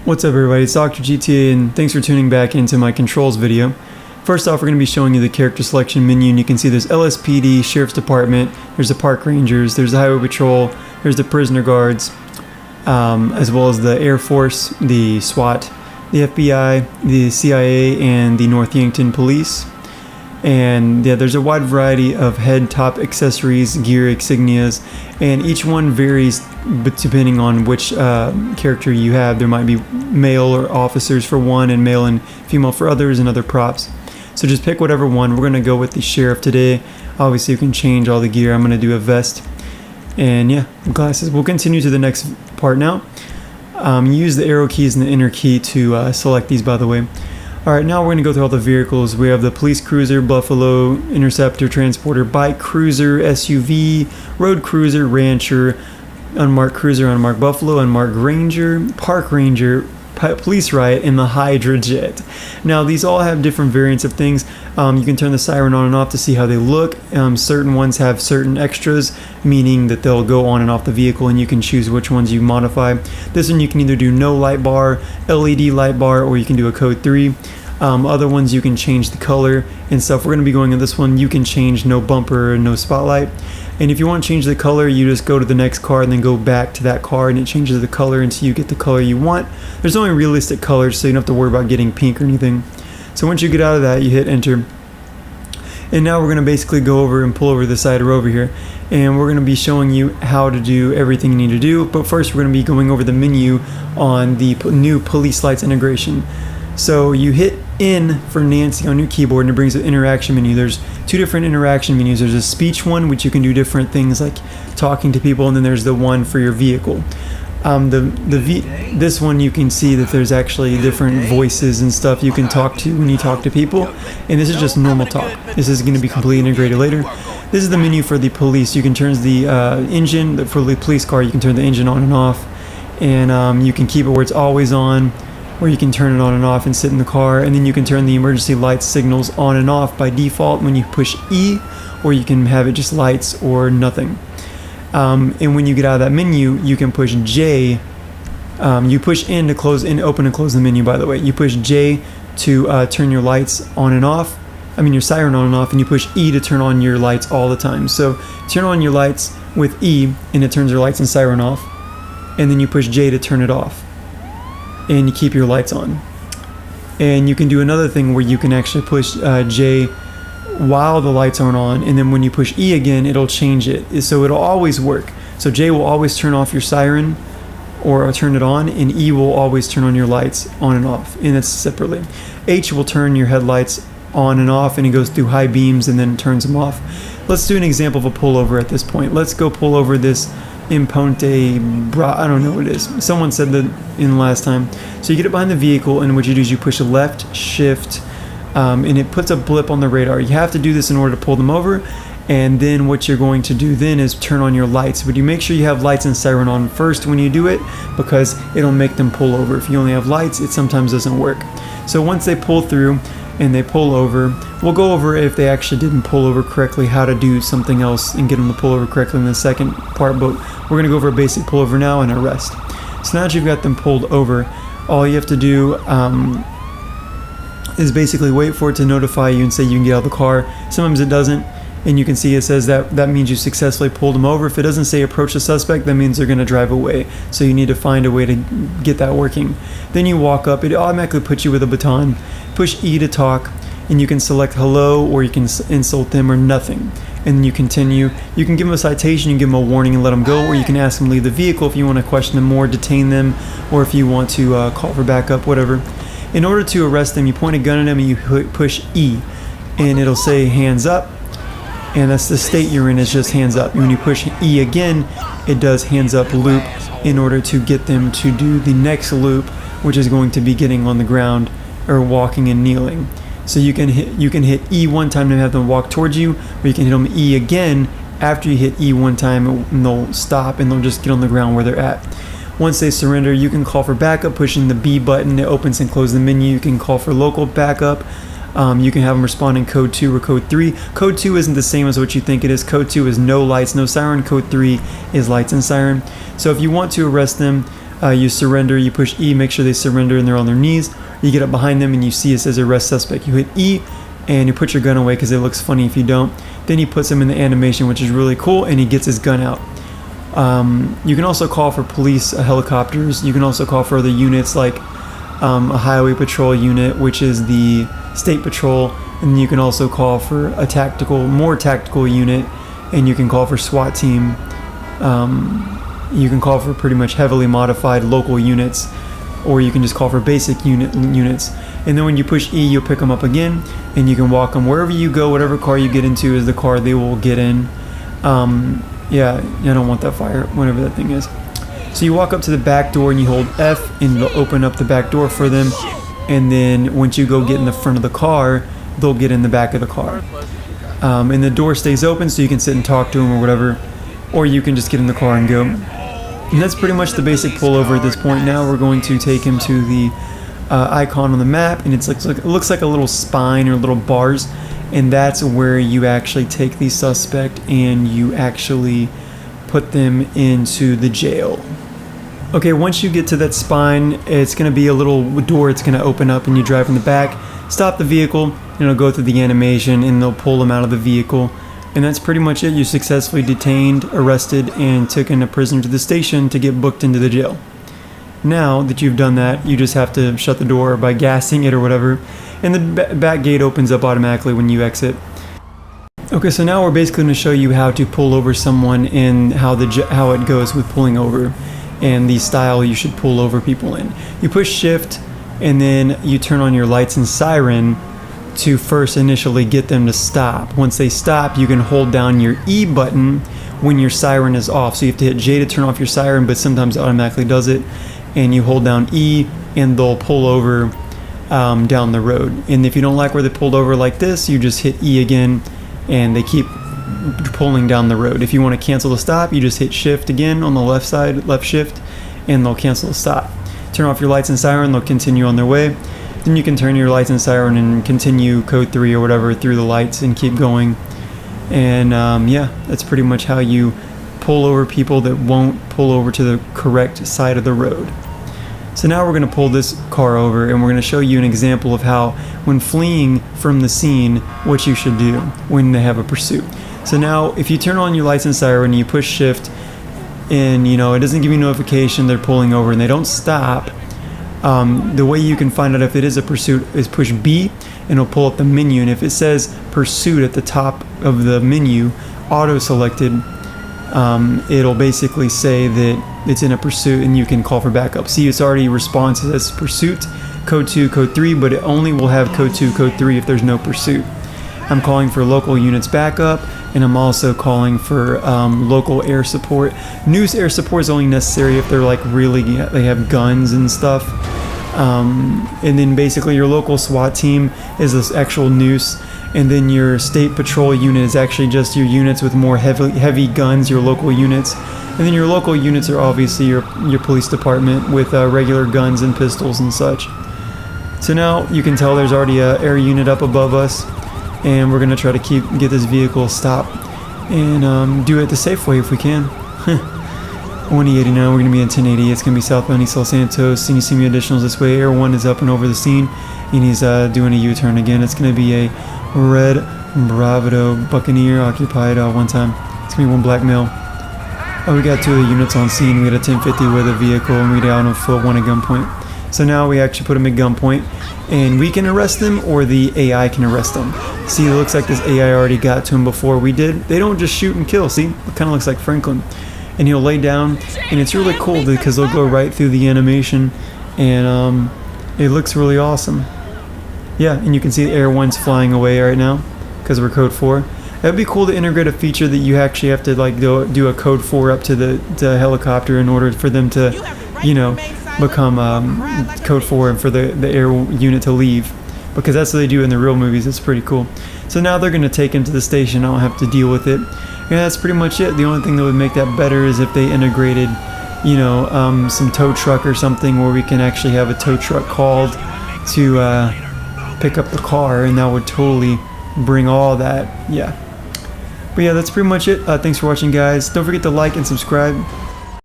What's up everybody, it's Dr. GTA and thanks for tuning back into my controls video. First off, we're going to be showing you the character selection menu, and you can see there's LSPD, Sheriff's Department, there's the Park Rangers, there's the Highway Patrol, there's the Prisoner Guards, as well as the Air Force, the SWAT, the FBI, the CIA, and the North Yankton Police. And yeah, there's a wide variety of head, top accessories, gear, insignias, and each one varies depending on which character you have. There might be male or officers for one, and male and female for others, and other props. So just pick whatever one. We're going to go with the sheriff today. Obviously you can change all the gear. I'm going to do a vest and yeah, glasses. We'll continue to the next part now. Use the arrow keys and the enter key to select these, by the way. Alright, now we're going to go through all the vehicles. We have the police cruiser, buffalo, interceptor, transporter, bike, cruiser, SUV, road cruiser, rancher, unmarked cruiser, unmarked buffalo, unmarked ranger, park ranger, police riot, and the Hydra jet. Now these all have different variants of things. You can turn the siren on and off to see how they look. Certain ones have certain extras, meaning that they'll go on and off the vehicle, and you can choose which ones you modify. This one you can either do no light bar, LED light bar, or you can do a code 3. Other ones you can change the color and stuff. We're going to be going in this one. You can change no bumper, no spotlight. And if you want to change the color, you just go to the next car and then go back to that car, and it changes the color until you get the color you want. There's only realistic colors, so you don't have to worry about getting pink or anything. So once you get out of that, you hit enter. And now we're going to basically go over and pull over the side or over here, and we're going to be showing you how to do everything you need to do. But first we're going to be going over the menu on the new police lights integration. So you hit N for Nancy on your keyboard, and it brings an interaction menu. There's two different interaction menus. There's a speech one, which you can do different things like talking to people, and then there's the one for your vehicle. This one you can see that there's actually different voices and stuff you can talk to when you talk to people, and this is just normal talk. This is going to be completely integrated later. This is the menu for the police. You can turn the engine for the police car. You can turn the engine on and off, and you can keep it where it's always on, or you can turn it on and off and sit in the car. And then you can turn the emergency lights signals on and off by default when you push E, or you can have it just lights or nothing. And when you get out of that menu, you can push J. You push N to close and open and close the menu, by the way. You push J to turn your lights on and off. Your siren on and off, and you push E to turn on your lights all the time. So turn on your lights with E, and it turns your lights and siren off. And then you push J to turn it off, and you keep your lights on. And you can do another thing where you can actually push J while the lights aren't on, and then when you push E again, it'll change it. So it'll always work. So J will always turn off your siren or turn it on, and E will always turn on your lights on and off, and that's separately. H will turn your headlights on and off, and it goes through high beams and then turns them off. Let's do an example of a pullover at this point. Let's go pull over this Imponte, I don't know what it is. Someone said that in the last time. So you get it behind the vehicle, and what you do is you push left shift, and it puts a blip on the radar. You have to do this in order to pull them over, and then what you're going to do then is turn on your lights. But you make sure you have lights and siren on first when you do it, because it'll make them pull over. If you only have lights, it sometimes doesn't work. So once they pull through and they pull over, we'll go over if they actually didn't pull over correctly, how to do something else and get them to pull over correctly in the second part, but we're going to go over a basic pullover now and arrest. So now that you've got them pulled over, all you have to do is basically wait for it to notify you and say you can get out of the car. Sometimes it doesn't, and you can see it says that means you successfully pulled them over. If it doesn't say approach the suspect, that means they're going to drive away. So you need to find a way to get that working. Then you walk up, it automatically puts you with a baton. Push E to talk, and you can select hello, or you can insult them, or nothing. And then you continue. You can give them a citation, you can give them a warning and let them go, or you can ask them to leave the vehicle if you want to question them more, detain them, or if you want to call for backup, whatever. In order to arrest them, you point a gun at them and you push E, and it'll say hands up, and that's the state you're in, is just hands up. And when you push E again, it does hands up loop in order to get them to do the next loop, which is going to be getting on the ground or walking and kneeling. So you can hit E one time and have them walk towards you, or you can hit them E again after you hit E one time, and they'll stop and they'll just get on the ground where they're at. Once they surrender, you can call for backup pushing the B button. It opens and closes the menu. You can call for local backup. You can have them respond in code 2 or code 3. Code 2 isn't the same as what you think it is. Code 2 is no lights, no siren. Code 3 is lights and siren. So if you want to arrest them, You surrender, you push E, make sure they surrender and they're on their knees. You get up behind them and you see it says arrest suspect. You hit E and you put your gun away because it looks funny if you don't. Then he puts him in the animation, which is really cool, and he gets his gun out. You can also call for police helicopters. You can also call for other units like a highway patrol unit, which is the state patrol, and you can also call for a more tactical unit, and you can call for SWAT team. You can call for pretty much heavily modified local units, or you can just call for basic units. And then when you push E, you'll pick them up again, and you can walk them wherever you go. Whatever car you get into is the car they will get in. Yeah, I don't want that fire, whatever that thing is. So you walk up to the back door and you hold F and it'll open up the back door for them. And then once you go get in the front of the car, they'll get in the back of the car. And the door stays open so you can sit and talk to them or whatever. Or you can just get in the car and go. And that's pretty much the basic pullover at this point. Now we're going to take him to the icon on the map, and it looks like a little spine or little bars. And that's where you actually take the suspect and you actually put them into the jail. Okay, once you get to that spine, it's going to be a little door. It's going to open up and you drive in the back, stop the vehicle, and it'll go through the animation and they'll pull them out of the vehicle. And that's pretty much it. You successfully detained, arrested, and taken a prisoner to the station to get booked into the jail. Now that you've done that, you just have to shut the door by gassing it or whatever, and the back gate opens up automatically when you exit. Okay, so now we're basically going to show you how to pull over someone and how it goes with pulling over, and the style you should pull over people in. You push shift, and then you turn on your lights and siren to first initially get them to stop. Once they stop, you can hold down your E button when your siren is off. So you have to hit J to turn off your siren, but sometimes it automatically does it. And you hold down E and they'll pull over down the road. And if you don't like where they pulled over like this, you just hit E again and they keep pulling down the road. If you want to cancel the stop, you just hit shift again on the left side, left shift, and they'll cancel the stop. Turn off your lights and siren, they'll continue on their way. Then you can turn your lights and siren and continue code 3 or whatever through the lights and keep going. And yeah, that's pretty much how you pull over people that won't pull over to the correct side of the road. So now we're going to pull this car over and we're going to show you an example of how when fleeing from the scene, what you should do when they have a pursuit. So now if you turn on your lights and siren and you push shift and it doesn't give you notification they're pulling over and they don't stop, the way you can find out if it is a pursuit is push B and it'll pull up the menu, and if it says pursuit at the top of the menu auto selected, it'll basically say that it's in a pursuit and you can call for backup. See, it's already response as pursuit, code 2, code 3, but it only will have code 2, code 3 if there's no pursuit. I'm calling for local units backup, and I'm also calling for local air support. News air support is only necessary if they're they have guns and stuff. And then basically your local SWAT team is this actual noose, and then your state patrol unit is actually just your units with more heavy guns, your local units. And then your local units are obviously your police department with regular guns and pistols and such. So now you can tell there's already an air unit up above us, and we're going to try to get this vehicle stopped and do it the safe way if we can. 1E89, we're going to be in 1080. It's going to be southbound East Los Santos, and you see me additionals this way. Air 1 is up and over the scene, and he's doing a U-turn again. It's going to be a red Bravado Buccaneer occupied one time. It's going to be one black male. We got 2 of the units on scene. We got a 1050 with a vehicle, and we got out on foot, 1 at gunpoint. So now we actually put him at gunpoint, and we can arrest them or the AI can arrest them. See, it looks like this AI already got to him before we did. They don't just shoot and kill. See, it kind of looks like Franklin. And he'll lay down, and it's really cool because they'll go right through the animation, and it looks really awesome. Yeah, and you can see the Air 1's flying away right now because we're code 4. That'd be cool to integrate a feature that you actually have to do a code 4 up to the helicopter in order for them to, become code 4 and for the air unit to leave, because that's what they do in the real movies. It's pretty cool. So now they're going to take him to the station. I don't have to deal with it. Yeah, that's pretty much it. The only thing that would make that better is if they integrated, some tow truck or something where we can actually have a tow truck called to pick up the car, and that would totally bring all that. Yeah. But yeah, that's pretty much it. Thanks for watching, guys. Don't forget to like and subscribe.